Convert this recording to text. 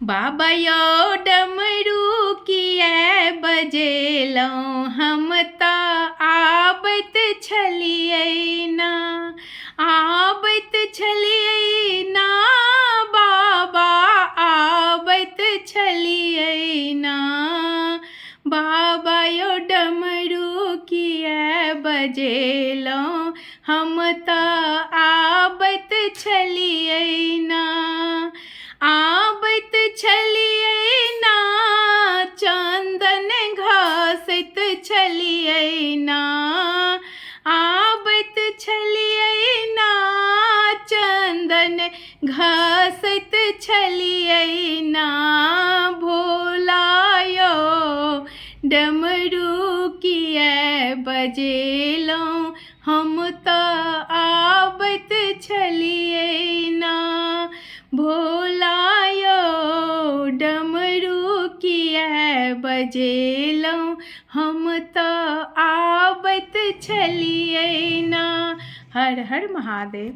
बाबा यौ डमरू किया बजेलहुँ, हम तऽ आबैत छलियै ना, आबैत छलियै ना बाबा, आबैत छलियै ना। बाबा यौ डमरू किया बजेलहुँ, हम तऽ आबैत छलियै ना, आबैत छलियै ना, चन्दन घसैत छलियै ना, आबैत छलियै ना, चन्दन घसैत छलियै ना। भोला यौ डमरू किया बजेलहुँ, हम तऽ आबैत छलियै ना। भोला यौ डमरू किया बजेलहुँ, हम तऽ आबैत छलियै ना। हर हर महादेव।